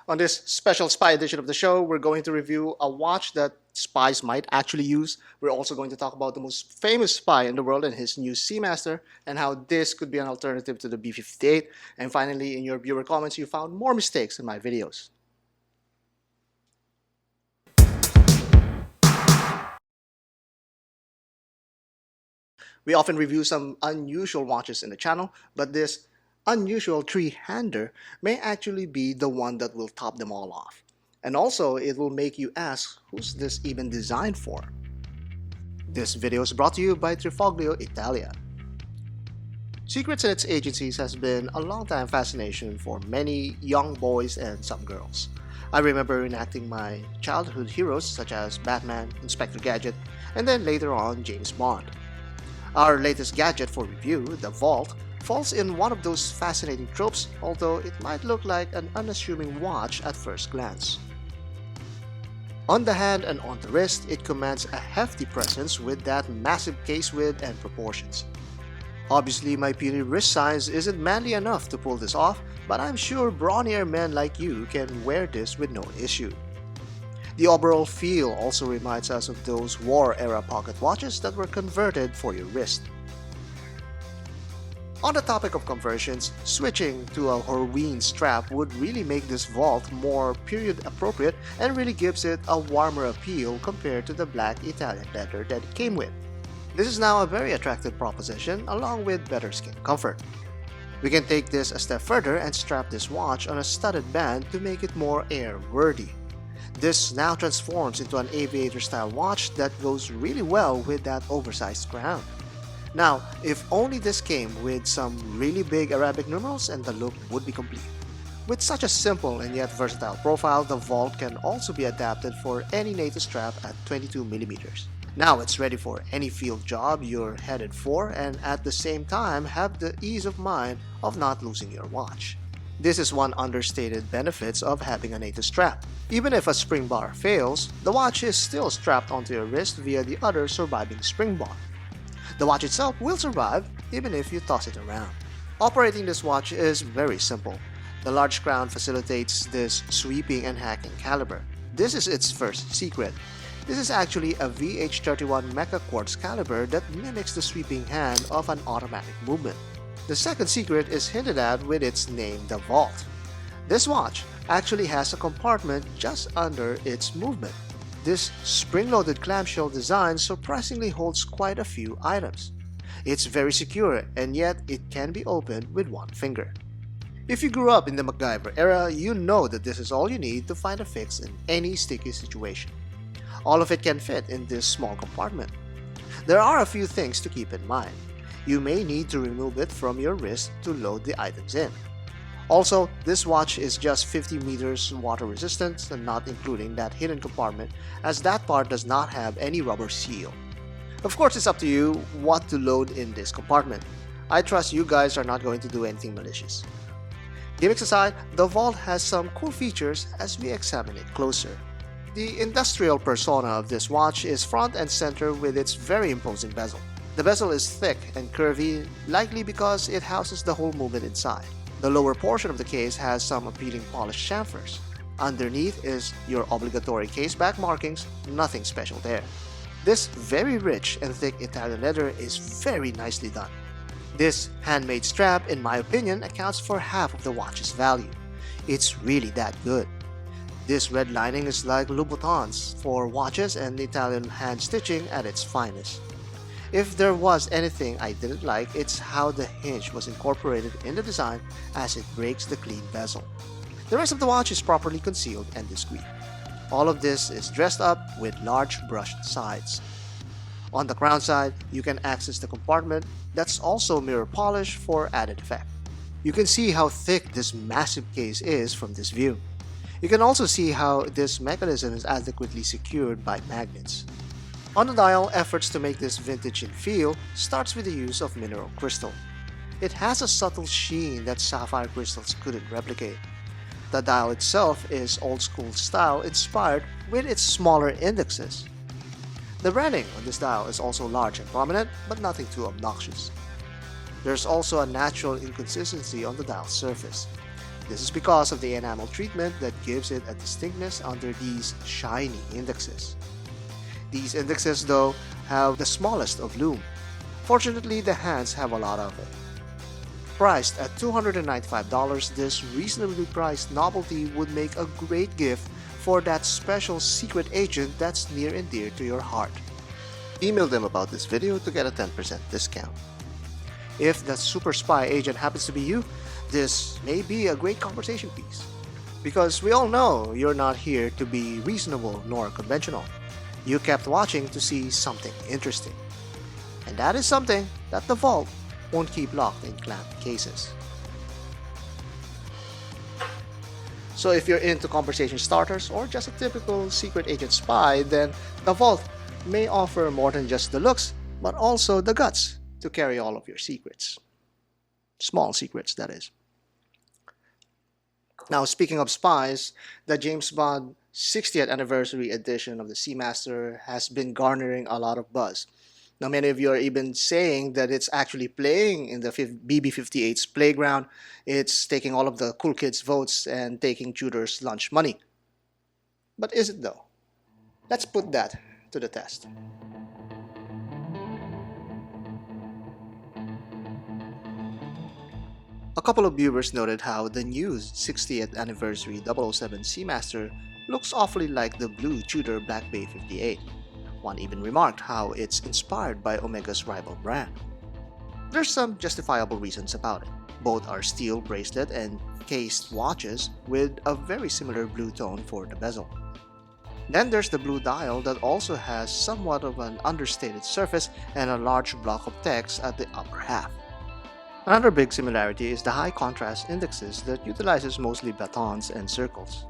On this special spy edition of the show, we're going to review a watch that spies might actually use. We're also going to talk about the most famous spy in the world and his new Seamaster, and how this could be an alternative to the B58. And finally, in your viewer comments, you found more mistakes in my videos. We often review some unusual watches in the channel, but this unusual three-hander may actually be the one that will top them all off. And also, it will make you ask, who's this even designed for? This video is brought to you by Trifoglio, Italia. Secrets and its agencies has been a long-time fascination for many young boys and some girls. I remember enacting my childhood heroes such as Batman, Inspector Gadget, and then later on James Bond. Our latest gadget for review, the Vault, falls in one of those fascinating tropes, although it might look like an unassuming watch at first glance. On the hand and on the wrist, it commands a hefty presence with that massive case width and proportions. Obviously, my puny wrist size isn't manly enough to pull this off, but I'm sure brawnier men like you can wear this with no issue. The overall feel also reminds us of those war-era pocket watches that were converted for your wrist. On the topic of conversions, switching to a Horween strap would really make this Vault more period-appropriate and really gives it a warmer appeal compared to the black Italian leather that it came with. This is now a very attractive proposition along with better skin comfort. We can take this a step further and strap this watch on a studded band to make it more airworthy. This now transforms into an aviator-style watch that goes really well with that oversized crown. Now, if only this came with some really big Arabic numerals and the look would be complete. With such a simple and yet versatile profile, the Vault can also be adapted for any NATO strap at 22mm. Now it's ready for any field job you're headed for and at the same time have the ease of mind of not losing your watch. This is one understated benefits of having a NATO strap. Even if a spring bar fails, the watch is still strapped onto your wrist via the other surviving spring bar. The watch itself will survive even if you toss it around. Operating this watch is very simple. The large crown facilitates this sweeping and hacking caliber. This is its first secret. This is actually a VH31 Mecha Quartz caliber that mimics the sweeping hand of an automatic movement. The second secret is hinted at with its name, the Vault. This watch actually has a compartment just under its movement. This spring-loaded clamshell design surprisingly holds quite a few items. It's very secure and yet it can be opened with one finger. If you grew up in the MacGyver era, you know that this is all you need to find a fix in any sticky situation. All of it can fit in this small compartment. There are a few things to keep in mind. You may need to remove it from your wrist to load the items in. Also, this watch is just 50 meters water resistant and not including that hidden compartment as that part does not have any rubber seal. Of course, it's up to you what to load in this compartment. I trust you guys are not going to do anything malicious. Gimmicks aside, the Vault has some cool features as we examine it closer. The industrial persona of this watch is front and center with its very imposing bezel. The bezel is thick and curvy, likely because it houses the whole movement inside. The lower portion of the case has some appealing polished chamfers. Underneath is your obligatory case back markings, nothing special there. This very rich and thick Italian leather is very nicely done. This handmade strap, in my opinion, accounts for half of the watch's value. It's really that good. This red lining is like Louboutins for watches and Italian hand stitching at its finest. If there was anything I didn't like, it's how the hinge was incorporated in the design as it breaks the clean bezel. The rest of the watch is properly concealed and discreet. All of this is dressed up with large brushed sides. On the crown side, you can access the compartment that's also mirror polished for added effect. You can see how thick this massive case is from this view. You can also see how this mechanism is adequately secured by magnets. On the dial, efforts to make this vintage in feel starts with the use of mineral crystal. It has a subtle sheen that sapphire crystals couldn't replicate. The dial itself is old school style inspired with its smaller indexes. The branding on this dial is also large and prominent, but nothing too obnoxious. There's also a natural inconsistency on the dial surface. This is because of the enamel treatment that gives it a distinctness under these shiny indexes. These indexes, though, have the smallest of lume. Fortunately, the hands have a lot of it. Priced at $295, this reasonably priced novelty would make a great gift for that special secret agent that's near and dear to your heart. Email them about this video to get a 10% discount. If that super spy agent happens to be you, this may be a great conversation piece. Because we all know you're not here to be reasonable nor conventional. You kept watching to see something interesting. And that is something that the vault won't keep locked in clamped cases. So if you're into conversation starters or just a typical secret agent spy, then the vault may offer more than just the looks, but also the guts to carry all of your secrets. Small secrets, that is. Now, speaking of spies, the James Bond 60th anniversary edition of the Seamaster has been garnering a lot of buzz. Now, many of you are even saying that it's actually playing in the BB-58's playground. It's taking all of the cool kids' votes and taking Tudor's lunch money. But is it though? Let's put that to the test. A couple of viewers noted how the new 60th anniversary 007 Seamaster looks awfully like the blue Tudor Black Bay 58. One even remarked how it's inspired by Omega's rival brand. There's some justifiable reasons about it. Both are steel bracelet and cased watches with a very similar blue tone for the bezel. Then there's the blue dial that also has somewhat of an understated surface and a large block of text at the upper half. Another big similarity is the high contrast indexes that utilizes mostly batons and circles.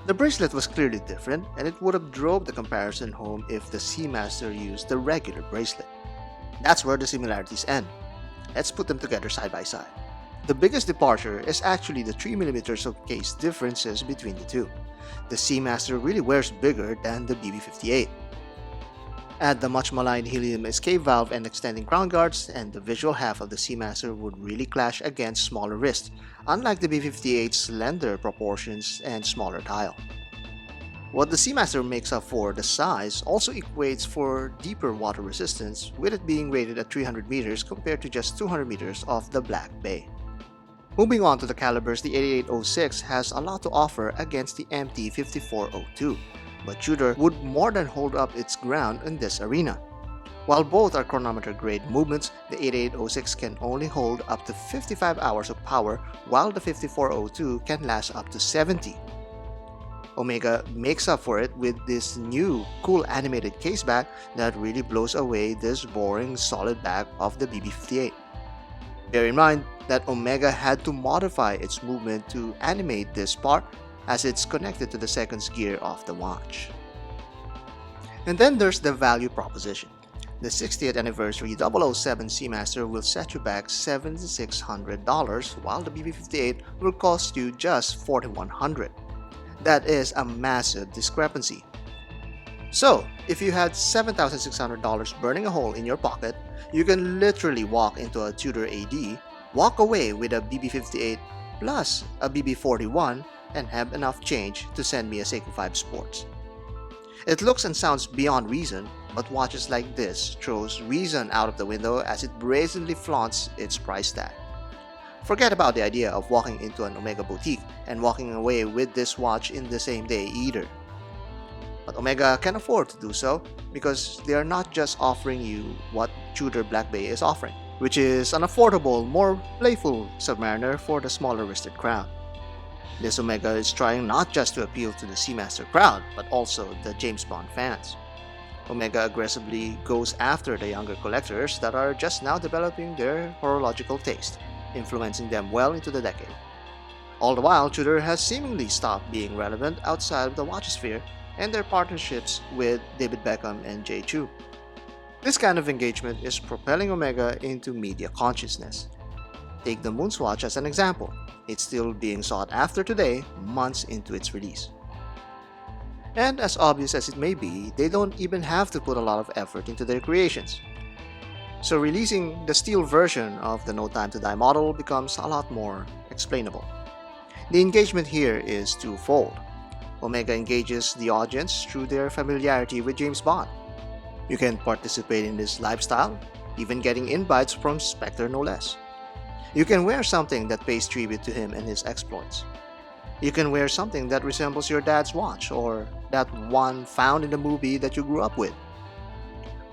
The bracelet was clearly different, and it would have drove the comparison home if the Seamaster used the regular bracelet. That's where the similarities end. Let's put them together side by side. The biggest departure is actually the 3mm of case differences between the two. The Seamaster really wears bigger than the BB-58. Add the much maligned helium escape valve and extending crown guards, and the visual half of the Seamaster would really clash against smaller wrists, unlike the BB-58's slender proportions and smaller dial. What the Seamaster makes up for the size also equates for deeper water resistance, with it being rated at 300 meters compared to just 200 meters of the Black Bay. Moving on to the calibers, the 8806 has a lot to offer against the MT 5402. But Tudor would more than hold up its ground in this arena. While both are chronometer-grade movements, the 8806 can only hold up to 55 hours of power, while the 5402 can last up to 70. Omega makes up for it with this new, cool animated caseback that really blows away this boring, solid back of the BB-58. Bear in mind that Omega had to modify its movement to animate this part, as it's connected to the seconds gear of the watch. And then there's the value proposition. The 60th anniversary 007 Seamaster will set you back $7,600, while the BB-58 will cost you just $4,100. That is a massive discrepancy. So, if you had $7,600 burning a hole in your pocket, you can literally walk into a Tudor AD, walk away with a BB-58 plus a BB-41, and have enough change to send me a Seiko 5 Sports. It looks and sounds beyond reason, but watches like this throws reason out of the window as it brazenly flaunts its price tag. Forget about the idea of walking into an Omega boutique and walking away with this watch in the same day either. But Omega can afford to do so because they are not just offering you what Tudor Black Bay is offering, which is an affordable, more playful Submariner for the smaller wristed crowd. This Omega is trying not just to appeal to the Seamaster crowd, but also the James Bond fans. Omega aggressively goes after the younger collectors that are just now developing their horological taste, influencing them well into the decade. All the while, Tudor has seemingly stopped being relevant outside of the watch sphere and their partnerships with David Beckham and Jay Chou. This kind of engagement is propelling Omega into media consciousness. Take the MoonSwatch as an example. It's still being sought after today, months into its release. And as obvious as it may be, they don't even have to put a lot of effort into their creations. So releasing the steel version of the No Time to Die model becomes a lot more explainable. The engagement here is twofold. Omega engages the audience through their familiarity with James Bond. You can participate in his lifestyle, even getting invites from Spectre no less. You can wear something that pays tribute to him and his exploits. You can wear something that resembles your dad's watch or that one found in the movie that you grew up with.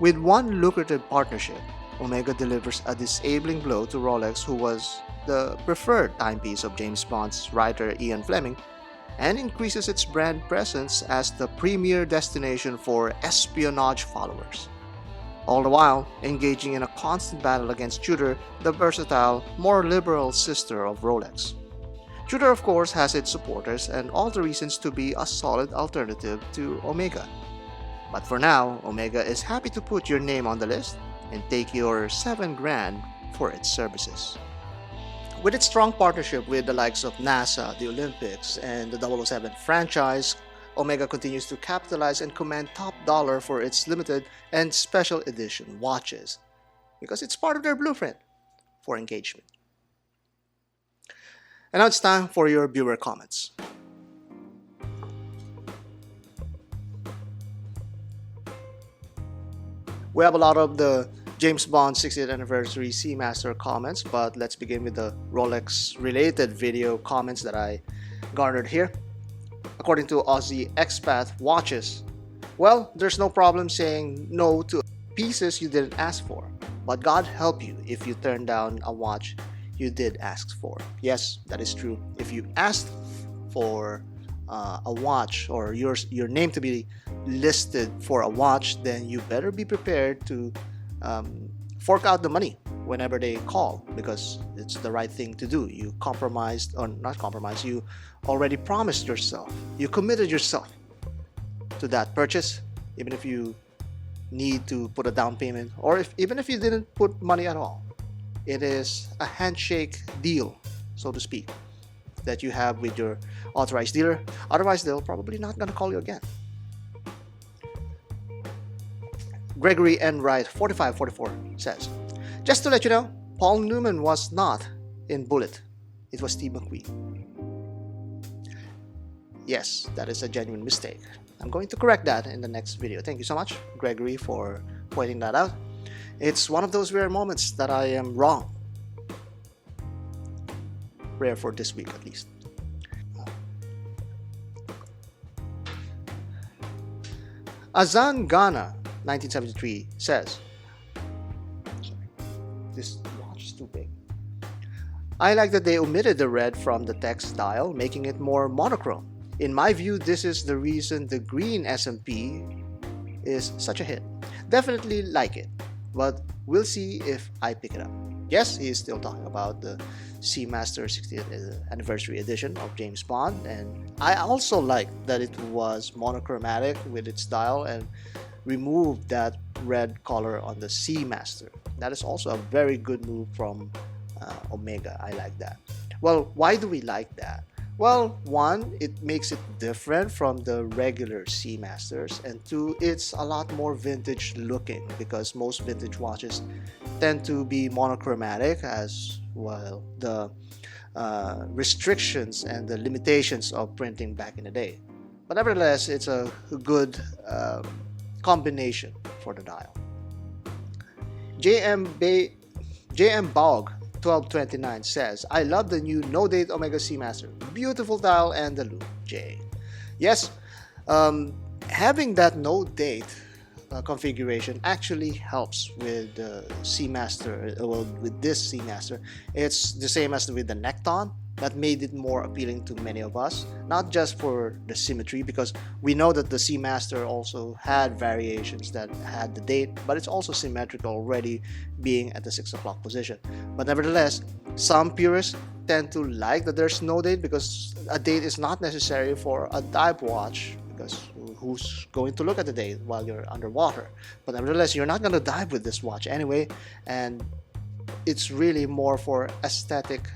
With one lucrative partnership, Omega delivers a disabling blow to Rolex, who was the preferred timepiece of James Bond's writer Ian Fleming, and increases its brand presence as the premier destination for espionage followers, all the while engaging in a constant battle against Tudor, the versatile, more liberal sister of Rolex. Tudor, of course, has its supporters and all the reasons to be a solid alternative to Omega. But for now, Omega is happy to put your name on the list and take your $7,000 for its services. With its strong partnership with the likes of NASA, the Olympics, and the 007 franchise, Omega continues to capitalize and command top dollar for its limited and special edition watches, because it's part of their blueprint for engagement. And now it's time for your viewer comments. We have a lot of the James Bond 60th Anniversary Seamaster comments, but let's begin with the Rolex related video comments that I garnered here. According to Aussie Expat Watches, well, there's no problem saying no to pieces you didn't ask for, but God help you if you turn down a watch you did ask for. Yes, that is true. If you asked for a watch or your name to be listed for a watch, then you better be prepared to fork out the money whenever they call, because it's the right thing to do. You compromised, or not compromised, you already promised yourself, you committed yourself to that purchase, even if you need to put a down payment, or even if you didn't put money at all. It is a handshake deal, so to speak, that you have with your authorized dealer. Otherwise, they'll probably not gonna call you again. Gregory N. Wright 4544 says, just to let you know, Paul Newman was not in Bullet. It was Steve McQueen. Yes, that is a genuine mistake. I'm going to correct that in the next video. Thank you so much, Gregory, for pointing that out. It's one of those rare moments that I am wrong. Rare for this week, at least. Azan Ghana 1973 says, sorry, this watch is too big. I like that they omitted the red from the text dial, making it more monochrome. In my view, this is the reason the green S&P is such a hit. Definitely like it, but we'll see if I pick it up. Yes, he is still talking about the Seamaster 60th Anniversary Edition of James Bond, and I also like that it was monochromatic with its dial and removed that red color on the Seamaster. That is also a very good move from Omega. I like that. Well, why do we like that? Well, one, it makes it different from the regular Seamasters, and two, it's a lot more vintage looking, because most vintage watches tend to be monochromatic, as well the restrictions and the limitations of printing back in the day. But nevertheless, it's a good combination for the dial. JM Baug 1229 says, I love the new no date Omega Seamaster. Beautiful dial and the loop, Jay. Yes, having that no date configuration actually helps with the Seamaster. Well, with this Seamaster, it's the same as with the Necton. That made it more appealing to many of us, not just for the symmetry, because we know that the Seamaster also had variations that had the date, but it's also symmetrical already, being at the 6 o'clock position. But nevertheless, some purists tend to like that there's no date, because a date is not necessary for a dive watch, because who's going to look at the date while you're underwater? But nevertheless, you're not going to dive with this watch anyway, and it's really more for aesthetic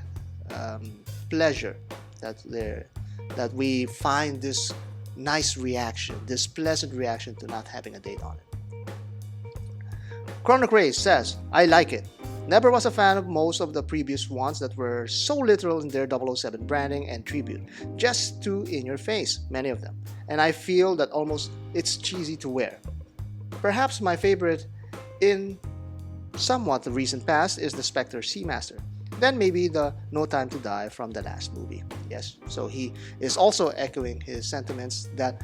pleasure that we find this nice reaction, this pleasant reaction to not having a date on it. Chrono says, I like it. Never was a fan of most of the previous ones that were so literal in their 007 branding and tribute. Just too in your face, many of them. And I feel that almost it's cheesy to wear. Perhaps my favorite in somewhat the recent past is the Spectre Seamaster. Then maybe the No Time to Die from the last movie. Yes, so he is also echoing his sentiments that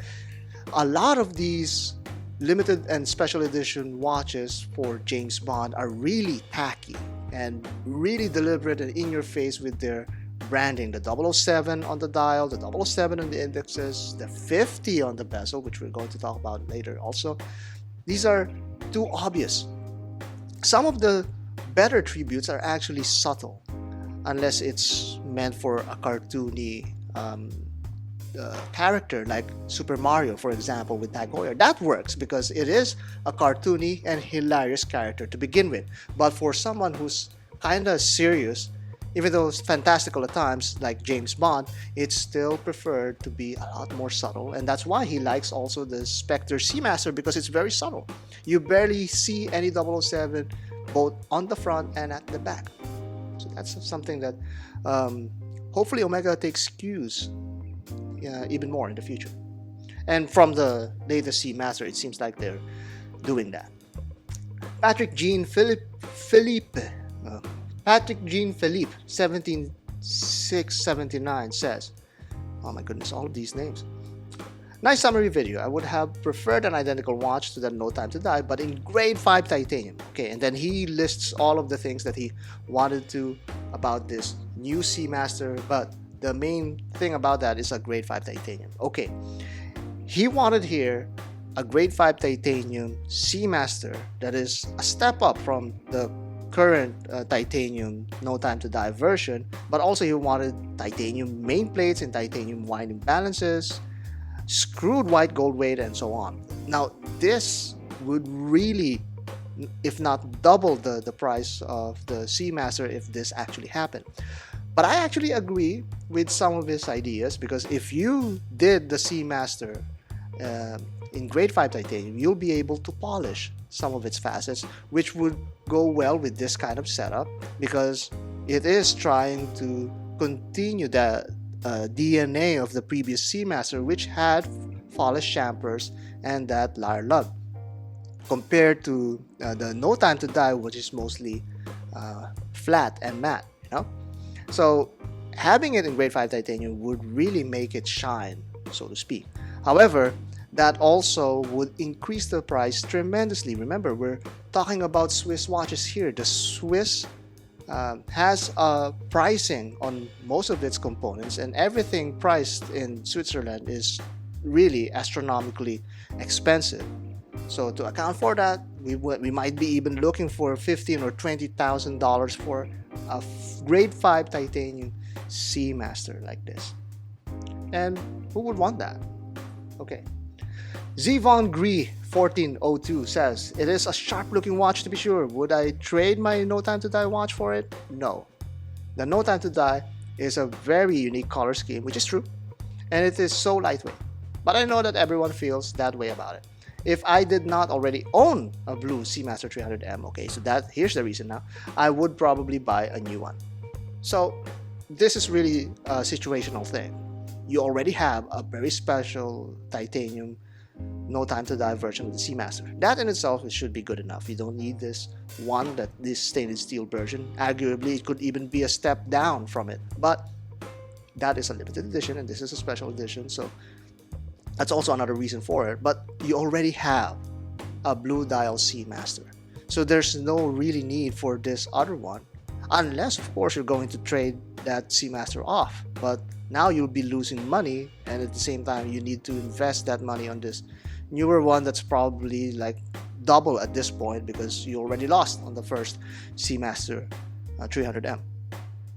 a lot of these limited and special edition watches for James Bond are really tacky and really deliberate and in your face with their branding. The 007 on the dial, the 007 on the indexes, the 50 on the bezel, which we're going to talk about later also. These are too obvious. Some of the better tributes are actually subtle, unless it's meant for a cartoony character like Super Mario, for example, with Tag Heuer. That works because it is a cartoony and hilarious character to begin with. But for someone who's kind of serious, even though it's fantastical at times, like James Bond, it's still preferred to be a lot more subtle. And that's why he likes also the Spectre Seamaster, because it's very subtle. You barely see any 007 both on the front and at the back. So that's something that hopefully Omega takes cues even more in the future. And from the latest Seamaster, it seems like they're doing that. Patrick Jean Philippe 17679 says, oh my goodness, all of these names. Nice summary video. I would have preferred an identical watch to the No Time to Die, but in grade 5 titanium. Okay, and then he lists all of the things that he wanted to about this new Seamaster, but the main thing about that is a grade 5 titanium. Okay, he wanted here a grade 5 titanium Seamaster that is a step up from the current titanium No Time to Die version, but also he wanted titanium main plates and titanium winding balances, screwed white gold weight, and so on. Now this would really, if not double the price of the Seamaster if this actually happened. But I actually agree with some of his ideas, because if you did the Seamaster in grade 5 titanium, you'll be able to polish some of its facets, which would go well with this kind of setup, because it is trying to continue the DNA of the previous Seamaster, which had polished chamfers and that lyre lug, compared to the No Time to Die, which is mostly flat and matte, you know. So having it in grade 5 titanium would really make it shine, so to speak. However, that also would increase the price tremendously. Remember, we're talking about Swiss watches here. The Swiss has a pricing on most of its components, and everything priced in Switzerland is really astronomically expensive. So to account for that, we might be even looking for $15,000 or $20,000 for a grade 5 titanium Seamaster like this. And who would want that? Okay. Zivon Gree 1402 says, it is a sharp looking watch to be sure. Would I trade my No Time to Die watch for it? No. The No Time to Die is a very unique color scheme, which is true, and it is so lightweight. But I know that everyone feels that way about it. If I did not already own a blue Seamaster 300M, okay, so here's the reason now, I would probably buy a new one. So this is really a situational thing. You already have a very special titanium No Time to Die version of the Seamaster. That in itself, it should be good enough. You don't need this stainless steel version. Arguably, it could even be a step down from it. But that is a limited edition, and this is a special edition, so that's also another reason for it. But you already have a blue dial Seamaster, so there's no really need for this other one, unless of course you're going to trade that Seamaster off. But now you'll be losing money, and at the same time you need to invest that money on this newer one that's probably like double at this point, because you already lost on the first Seamaster 300M.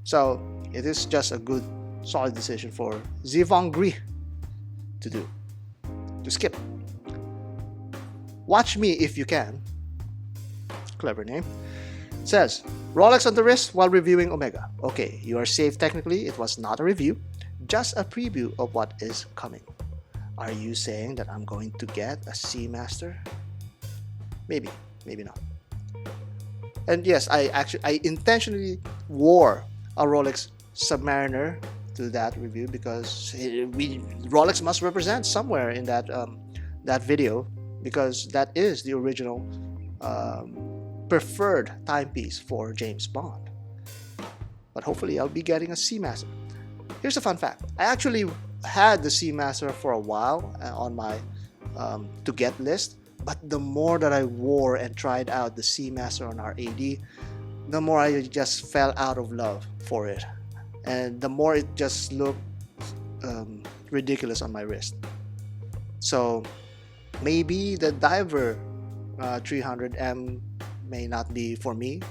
So it is just a good solid decision for Zivon Gree to skip. Watch Me If You Can, clever name, says, Rolex on the wrist while reviewing Omega. Okay, you are safe technically. It was not a review, just a preview of what is coming. Are you saying that I'm going to get a Seamaster? Maybe, maybe not. And yes, I intentionally wore a Rolex Submariner to that review because Rolex must represent somewhere in that video, because that is the original preferred timepiece for James Bond. But hopefully I'll be getting a Seamaster. Here's a fun fact. I actually had the Seamaster for a while on my to get list, but the more that I wore and tried out the Seamaster on our AD, the more I just fell out of love for it, and the more it just looked ridiculous on my wrist. So maybe the Diver 300M may not be for me,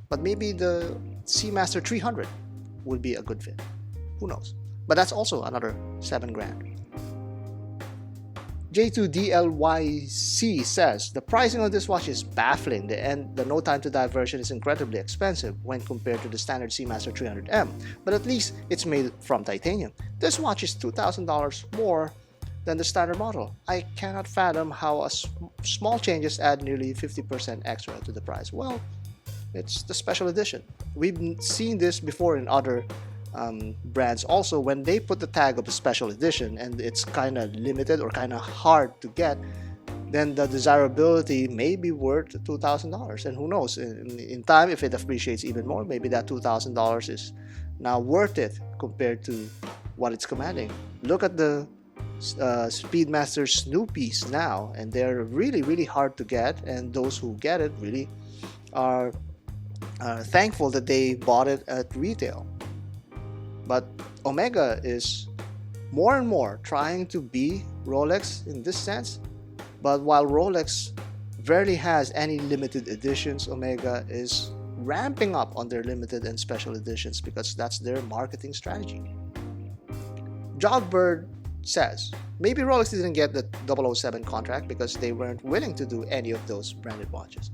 but maybe the Seamaster 300 would be a good fit. Who knows? But that's also another $7,000. J2DLYC says, the pricing of this watch is baffling. The No Time to Die version is incredibly expensive when compared to the standard Seamaster 300M, but at least it's made from titanium. This watch is $2,000 more than the standard model. I cannot fathom how small changes add nearly 50% extra to the price. Well, it's the special edition. We've seen this before in other brands also. When they put the tag of a special edition and it's kind of limited or kind of hard to get, then the desirability may be worth $2,000. And who knows, in time, if it appreciates even more, maybe that $2,000 is now worth it compared to what it's commanding. Look at the Speedmaster Snoopy's now, and they're really hard to get, and those who get it really are thankful that they bought it at retail. But Omega is more and more trying to be Rolex in this sense. But while Rolex rarely has any limited editions, Omega is ramping up on their limited and special editions because that's their marketing strategy. Jogbird says, maybe Rolex didn't get the 007 contract because they weren't willing to do any of those branded watches.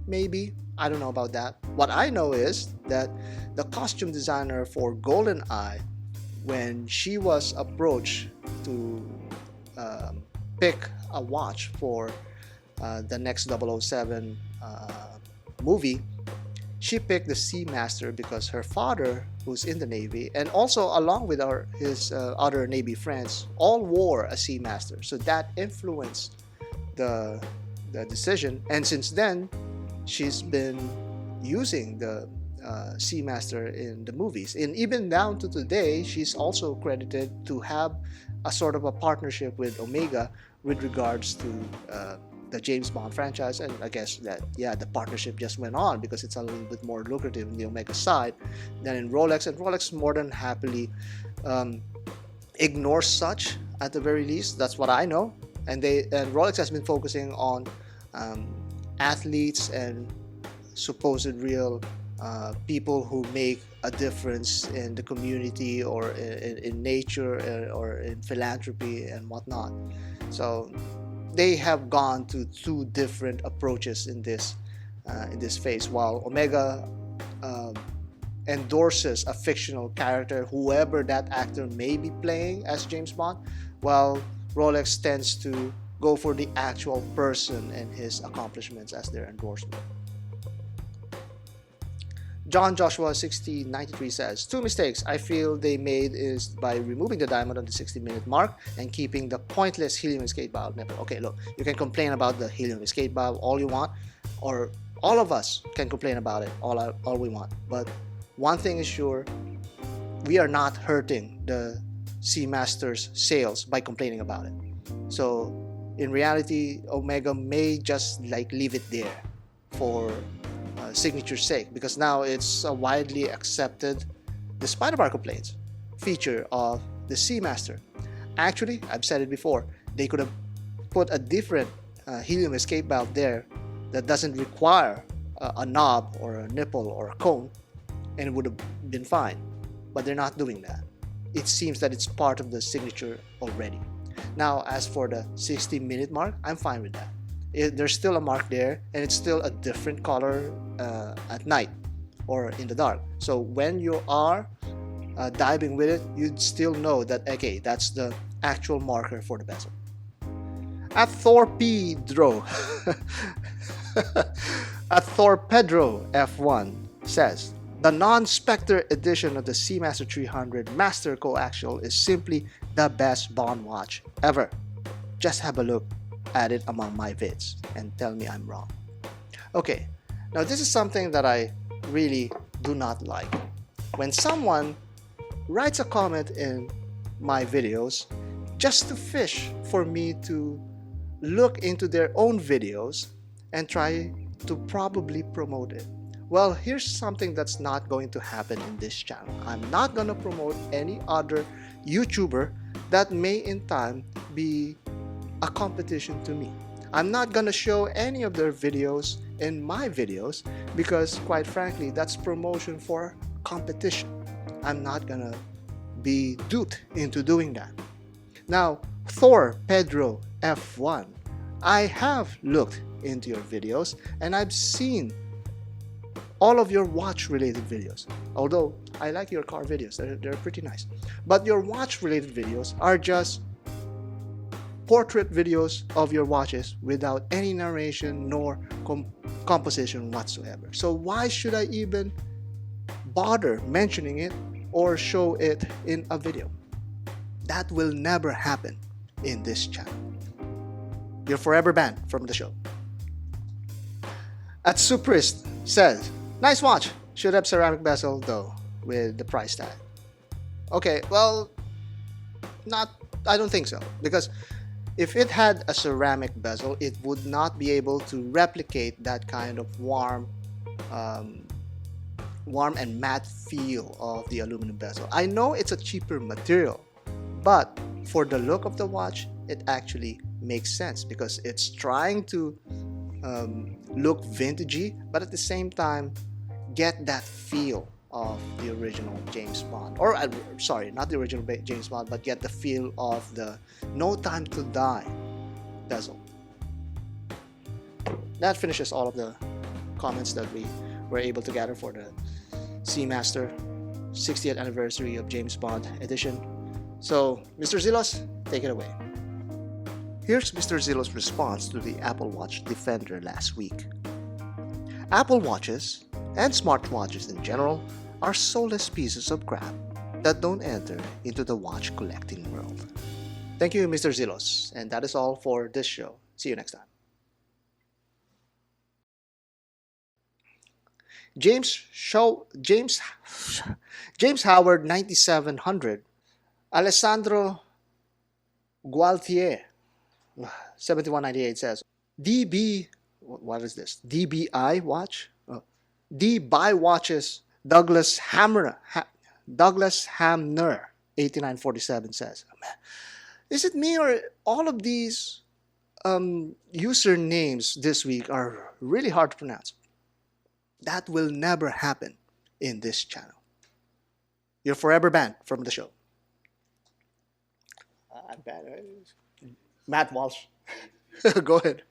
Maybe. I don't know about that. What I know is that the costume designer for GoldenEye, when she was approached to pick a watch for the next 007 movie, she picked the Seamaster because her father, who's in the Navy, and also along with his other Navy friends, all wore a Seamaster. So that influenced the decision. And since then, she's been using the Seamaster in the movies. And even down to today, she's also credited to have a sort of a partnership with Omega with regards to the James Bond franchise. And I guess that, yeah, the partnership just went on because it's a little bit more lucrative in the Omega side than in Rolex. And Rolex more than happily ignores such at the very least. That's what I know. And Rolex has been focusing on athletes and supposed real people who make a difference in the community or in nature or in philanthropy and whatnot. So they have gone to two different approaches in this phase. While Omega endorses a fictional character, whoever that actor may be playing as James Bond, while Rolex tends to go for the actual person and his accomplishments as their endorsement. John Joshua 6093 says, two mistakes I feel they made is by removing the diamond on the 60-minute mark and keeping the pointless helium escape valve nipple. Okay, look, you can complain about the helium escape valve all you want, or all of us can complain about it all we want. But one thing is sure, we are not hurting the Seamaster's sales by complaining about it. So in reality, Omega may just leave it there for signature's sake, because now it's a widely accepted, despite of our complaints, feature of the Seamaster. Actually, I've said it before, they could have put a different helium escape valve there that doesn't require a knob or a nipple or a cone, and it would have been fine. But they're not doing that. It seems that it's part of the signature already. Now, as for the 60-minute mark, I'm fine with that. There's still a mark there, and it's still a different color at night or in the dark. So when you are diving with it, you'd still know that, okay, that's the actual marker for the bezel. At Thorpedro, A Thorpedro F1 says, the non-Spectre edition of the Seamaster 300 Master Coaxial is simply the best Bond watch ever. Just have a look at it among my vids and tell me I'm wrong. Okay, now this is something that I really do not like. When someone writes a comment in my videos just to fish for me to look into their own videos and try to probably promote it. Well, here's something that's not going to happen in this channel. I'm not going to promote any other YouTuber that may in time be a competition to me. I'm not going to show any of their videos in my videos because, quite frankly, that's promotion for competition. I'm not going to be duped into doing that. Now, Thor Pedro F1, I have looked into your videos and I've seen all of your watch related videos. Although I like your car videos, they're pretty nice. But your watch related videos are just portrait videos of your watches without any narration nor composition whatsoever. So why should I even bother mentioning it or show it in a video? That will never happen in this channel. You're forever banned from the show. Atsuprist says, nice watch. Should have ceramic bezel though with the price tag. Okay, well, I don't think so, because if it had a ceramic bezel, it would not be able to replicate that kind of warm and matte feel of the aluminum bezel. I know it's a cheaper material, but for the look of the watch, it actually makes sense because it's trying to look vintagey, but at the same time get that feel of the original James Bond, or sorry, not the original James Bond, but get the feel of the No Time to Die bezel. That finishes all of the comments that we were able to gather for the Seamaster 60th anniversary of James Bond edition. So, Mr. Zilos, take it away. Here's Mr. Zilos' response to the Apple Watch Defender last week. Apple Watches and smartwatches in general are soulless pieces of crap that don't enter into the watch collecting world. Thank you, Mr. Zilos, and that is all for this show. See you next time. James Howard 9700, Alessandro Gualtier 7198 says, what is this? DBI watch? Oh. D-Buy Watches Douglas Hamner 8947 says, is it me or all of these usernames this week are really hard to pronounce? That will never happen in this channel. You're forever banned from the show. I'm banned. Matt Walsh. Go ahead.